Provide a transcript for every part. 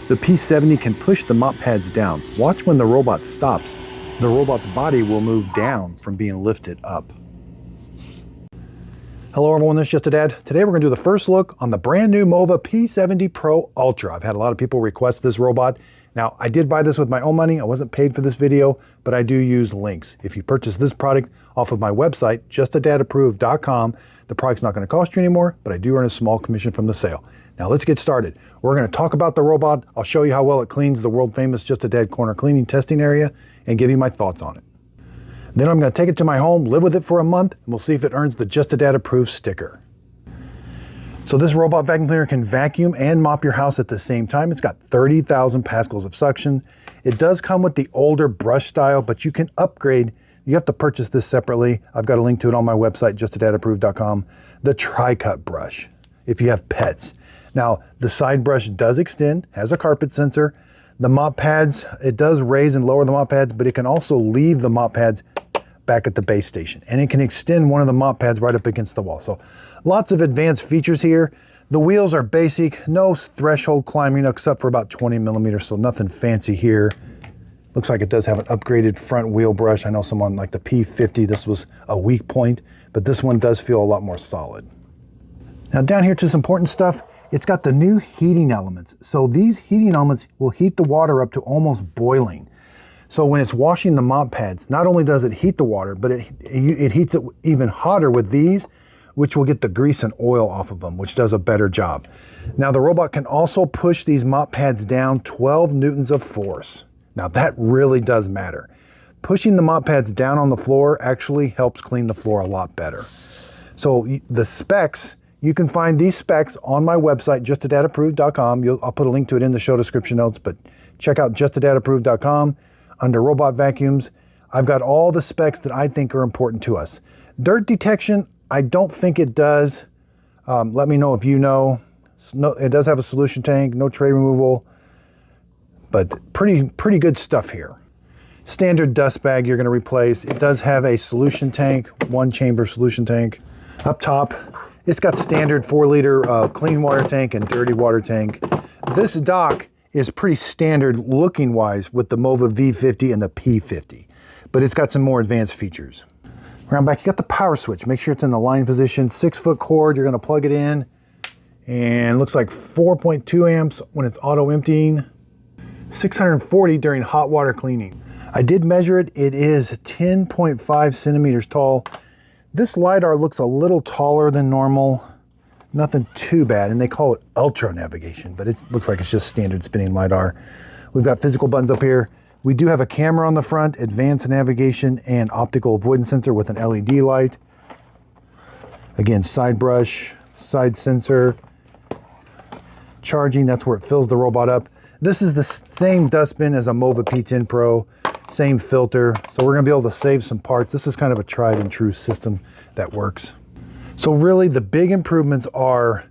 The P70 can push the mop pads down. Watch when the robot stops. The robot's body will move down from being lifted up. Hello everyone, this is Just a Dad. Today we're going to do the first look on the brand new MOVA P70 Pro Ultra. I've had a lot of people request this robot. Now, I did buy this with my own money. I wasn't paid for this video, but I do use links. If you purchase this product off of my website, justadadapproved.com, the product's not going to cost you anymore, but I do earn a small commission from the sale. Now let's get started. We're going to talk about the robot. I'll show you how well it cleans the world famous Just a Dad corner cleaning testing area and give you my thoughts on it. Then I'm going to take it to my home, live with it for a month, and we'll see if it earns the Just a Dad approved sticker. So this robot vacuum cleaner can vacuum and mop your house at the same time. It's got 30,000 pascals of suction. It does come with the older brush style, but you can upgrade. You have to purchase this separately. I've got a link to it on my website, justadadapproved.com. The tri-cut brush, if you have pets. Now, the side brush does extend, has a carpet sensor. The mop pads, it does raise and lower the mop pads, but it can also leave the mop pads back at the base station. And it can extend one of the mop pads right up against the wall. So lots of advanced features here. The wheels are basic, no threshold climbing except for about 20 millimeters, so nothing fancy here. Looks like it does have an upgraded front wheel brush. I know someone like the P50, this was a weak point, but this one does feel a lot more solid. Now down here to some important stuff. It's got the new heating elements. So these heating elements will heat the water up to almost boiling. So when it's washing the mop pads, not only does it heat the water, but it heats it even hotter with these, which will get the grease and oil off of them, which does a better job. Now the robot can also push these mop pads down 12 newtons of force. Now that really does matter. Pushing the mop pads down on the floor actually helps clean the floor a lot better. So the specs, you can find these specs on my website, justadadapproved.com. I'll put a link to it in the show description notes, but check out justadadapproved.com. Under robot vacuums, I've got all the specs that I think are important to us. Dirt detection, I don't think it does. Let me know if you know. No, it does have a solution tank, no tray removal, but pretty good stuff here. Standard dust bag you're going to replace. It does have a solution tank, one chamber solution tank. Up top, it's got standard 4-liter clean water tank and dirty water tank. This dock is pretty standard looking wise with the MOVA V50 and the P50, but it's got some more advanced features. Around back, you got the power switch. Make sure it's in the line position. 6-foot cord, you're gonna plug it in, and looks like 4.2 amps when it's auto emptying, 640 during hot water cleaning. I did measure it. It is 10.5 centimeters tall. This LiDAR looks a little taller than normal. Nothing too bad, and they call it ultra navigation, but it looks like it's just standard spinning LiDAR. We've got physical buttons up here. We do have a camera on the front, advanced navigation, and optical avoidance sensor with an LED light. Again, side brush, side sensor. Charging, that's where it fills the robot up. This is the same dustbin as a MOVA P10 Pro, same filter, so we're gonna be able to save some parts. This is kind of a tried and true system that works. So really the big improvements are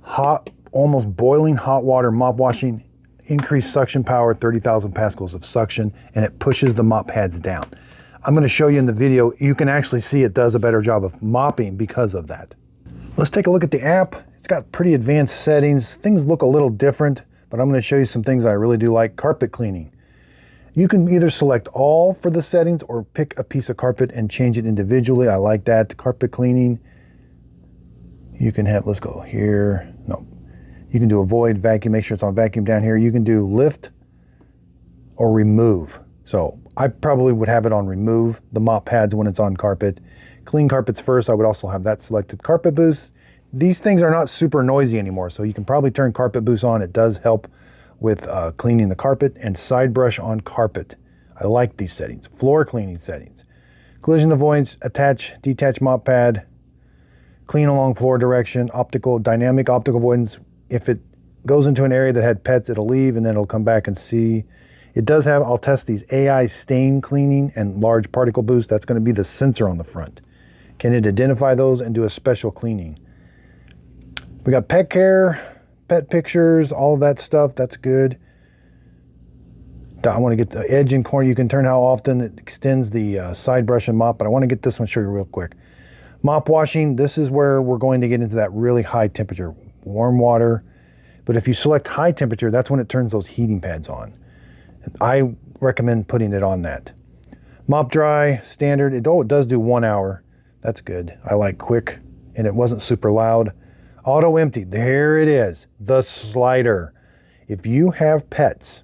hot, almost boiling hot water mop washing, increased suction power, 30,000 pascals of suction, and it pushes the mop pads down. I'm going to show you in the video, you can actually see it does a better job of mopping because of that. Let's take a look at the app. It's got pretty advanced settings. Things look a little different, but I'm going to show you some things I really do like. Carpet cleaning. You can either select all for the settings or pick a piece of carpet and change it individually. I like that. Carpet cleaning. You can have, let's go here. No. You can do avoid, vacuum, make sure it's on vacuum down here. You can do lift or remove. So I probably would have it on remove the mop pads when it's on carpet. Clean carpets first. I would also have that selected. Carpet boost. These things are not super noisy anymore, so you can probably turn carpet boost on. It does help with cleaning the carpet. And side brush on carpet. I like these settings. Floor cleaning settings. Collision avoidance, attach, detach mop pad, clean along floor direction, dynamic optical avoidance. If it goes into an area that had pets, it'll leave and then it'll come back and see. It does have, I'll test these AI stain cleaning and large particle boost. That's going to be the sensor on the front. Can it identify those and do a special cleaning? We got pet care, pet pictures, all of that stuff. That's good. I want to get the edge and corner. You can turn how often it extends the side brush and mop, but I want to get this one show you real quick. Mop washing, this is where we're going to get into that really high temperature. Warm water, But if you select high temperature, that's when it turns those heating pads on. I recommend putting it on that. Mop dry, standard. It does do 1 hour. That's good. I like quick, and it wasn't super loud. Auto empty. There it is. The slider. If you have pets,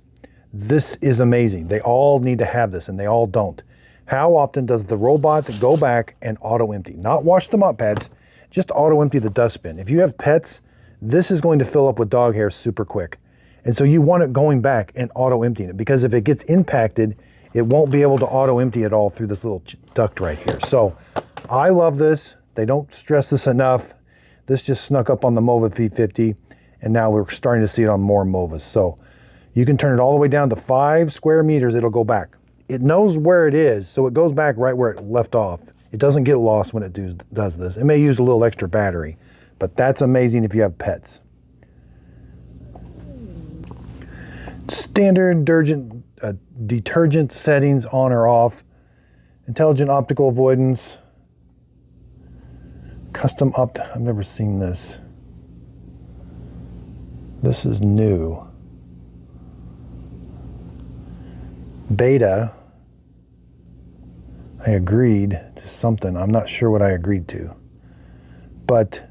this is amazing. They all need to have this, and they all don't. How often does the robot go back and auto empty? Not wash the mop pads, just auto empty the dustbin. If you have pets, this is going to fill up with dog hair super quick. And so you want it going back and auto emptying it, because if it gets impacted, it won't be able to auto empty it all through this little duct right here. So I love this. They don't stress this enough. This just snuck up on the MOVA P50, and now we're starting to see it on more MOVAs. So you can turn it all the way down to 5 square meters. It'll go back. It knows where it is, so it goes back right where it left off. It doesn't get lost when it does this. It may use a little extra battery, but that's amazing if you have pets. Standard detergent settings on or off. Intelligent optical avoidance. Custom I've never seen this. This is new. Beta. I agreed to something. I'm not sure what I agreed to. But,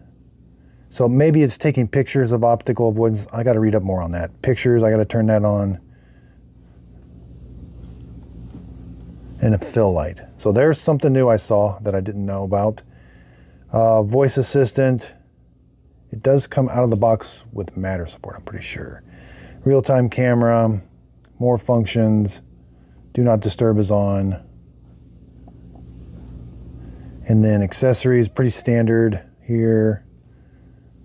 so maybe it's taking pictures of optical avoidance. I got to read up more on that. Pictures, I got to turn that on. And a fill light. So there's something new I saw that I didn't know about. Voice assistant. It does come out of the box with Matter support, I'm pretty sure. Real-time camera. More functions. Do not disturb is on. And then accessories, pretty standard here.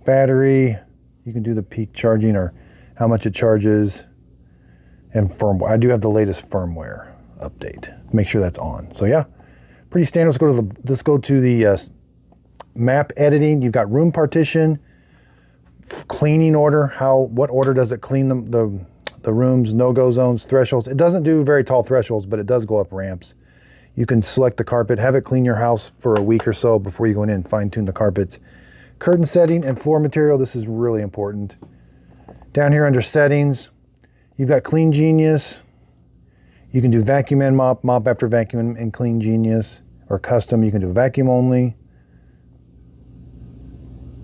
Battery, you can do the peak charging or how much it charges. And firmware, I do have the latest firmware update. Make sure that's on. So yeah, pretty standard. Let's go to the map editing. You've got room partition, cleaning order. What order does it clean the rooms, no-go zones, thresholds. It doesn't do very tall thresholds, but it does go up ramps. You can select the carpet, have it clean your house for a week or so before you go in and fine-tune the carpets. Curtain setting and floor material, this is really important. Down here under settings, you've got Clean Genius. You can do vacuum and mop, mop after vacuum and Clean Genius, or custom. You can do vacuum only,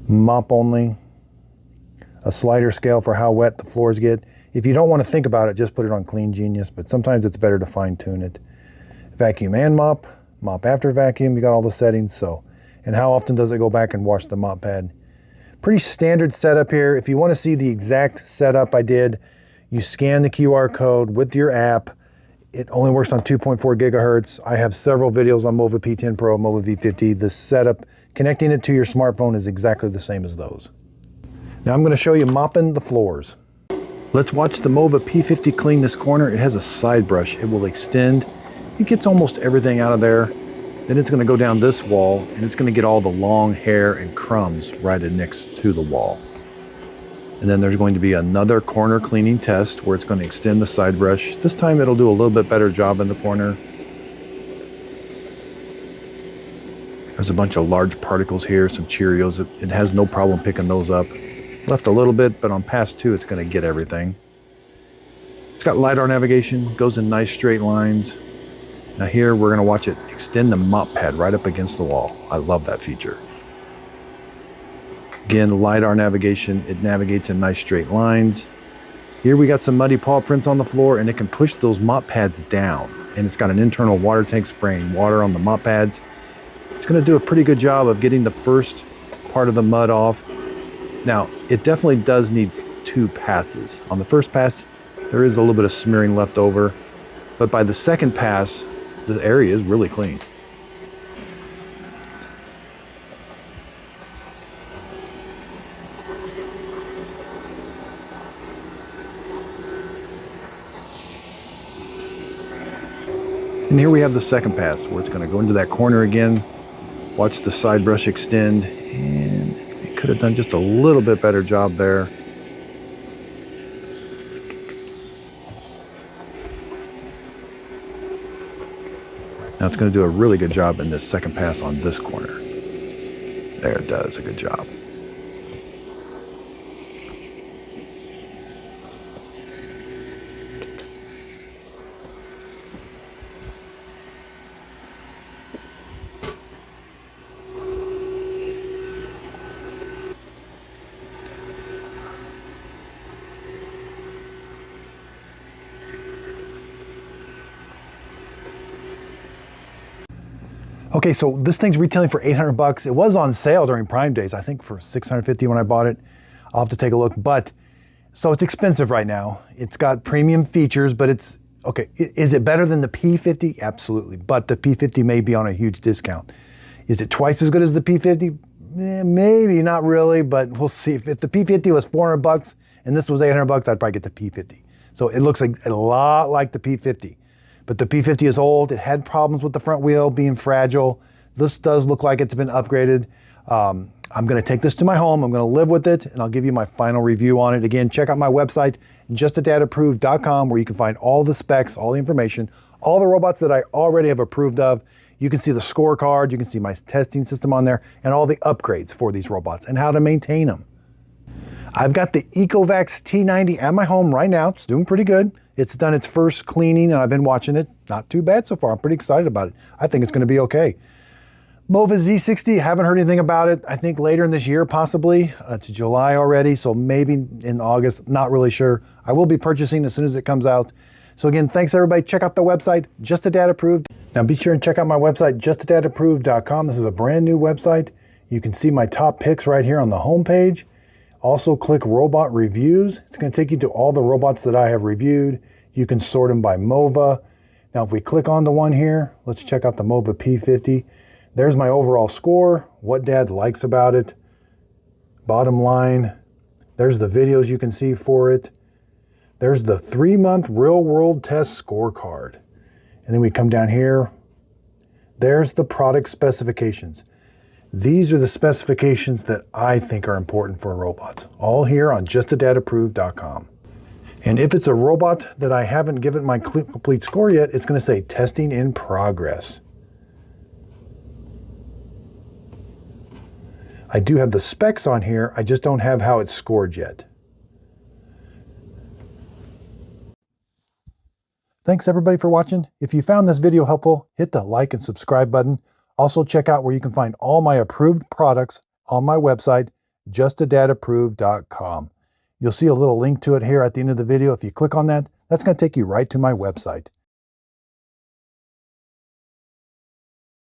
mop only, a slider scale for how wet the floors get. If you don't want to think about it, just put it on Clean Genius, but sometimes it's better to fine-tune it. Vacuum and mop, mop after vacuum, you got all the settings. So, and how often does it go back and wash the mop pad? Pretty standard setup here. If you want to see the exact setup I did, you scan the QR code with your app. It only works on 2.4 gigahertz. I have several videos on MOVA P10 Pro, MOVA V50. The setup, connecting it to your smartphone is exactly the same as those. Now I'm going to show you mopping the floors. Let's watch the MOVA P50 clean this corner. It has a side brush. It will extend. It gets almost everything out of there. Then it's going to go down this wall, and it's going to get all the long hair and crumbs right next to the wall. And then there's going to be another corner cleaning test where it's going to extend the side brush. This time it'll do a little bit better job in the corner. There's a bunch of large particles here, some Cheerios. It has no problem picking those up. Left a little bit, but on pass 2, it's going to get everything. It's got LiDAR navigation, goes in nice straight lines. Now here we're going to watch it extend the mop pad right up against the wall. I love that feature. Again, LiDAR navigation, it navigates in nice straight lines. Here we got some muddy paw prints on the floor, and it can push those mop pads down. And it's got an internal water tank spraying water on the mop pads. It's going to do a pretty good job of getting the first part of the mud off. Now, it definitely does need 2 passes. On the first pass, there is a little bit of smearing left over, but by the second pass, the area is really clean. And here we have the second pass where it's going to go into that corner again. Watch the side brush extend, and it could have done just a little bit better job there. Now it's going to do a really good job in this second pass on this corner. There, it does a good job. Okay, so this thing's retailing for 800 bucks. It was on sale during Prime Days, I think for 650 when I bought it. I'll have to take a look, but so it's expensive right now. It's got premium features, but it's, okay, is it better than the P50? Absolutely, but the P50 may be on a huge discount. Is it twice as good as the P50? Maybe, not really, but we'll see. If the P50 was 400 bucks and this was 800 bucks, I'd probably get the P50. So it looks like a lot like the P50. But the P50 is old. It had problems with the front wheel being fragile. This does look like it's been upgraded. I'm going to take this to my home. I'm going to live with it, and I'll give you my final review on it. Again, check out my website, justadadapproved.com, where you can find all the specs, all the information, all the robots that I already have approved of. You can see the scorecard, you can see my testing system on there, and all the upgrades for these robots and how to maintain them. I've got the Ecovacs T90 at my home right now. It's doing pretty good. It's done its first cleaning, and I've been watching it. Not too bad so far. I'm pretty excited about it. I think it's going to be okay. MOVA Z60, haven't heard anything about it. I think later in this year, possibly. It's July already, so maybe in August. Not really sure. I will be purchasing as soon as it comes out. So again, thanks everybody. Check out the website, justadadapproved. Now be sure and check out my website, justadadapproved.com. This is a brand new website. You can see my top picks right here on the home page. Also click robot reviews. It's going to take you to all the robots that I have reviewed. You can sort them by MOVA. Now if we click on the one here, let's check out the MOVA P50. There's my overall score, what Dad likes about it. Bottom line, there's the videos you can see for it. There's the 3-month real world test scorecard. And then we come down here. There's the product specifications. These are the specifications that I think are important for robots. All here on justadadapproved.com. And if it's a robot that I haven't given my complete score yet, it's going to say testing in progress. I do have the specs on here. I just don't have how it's scored yet. Thanks everybody for watching. If you found this video helpful, hit the like and subscribe button. Also check out where you can find all my approved products on my website, justadadapproved.com. You'll see a little link to it here at the end of the video. If you click on that, that's going to take you right to my website.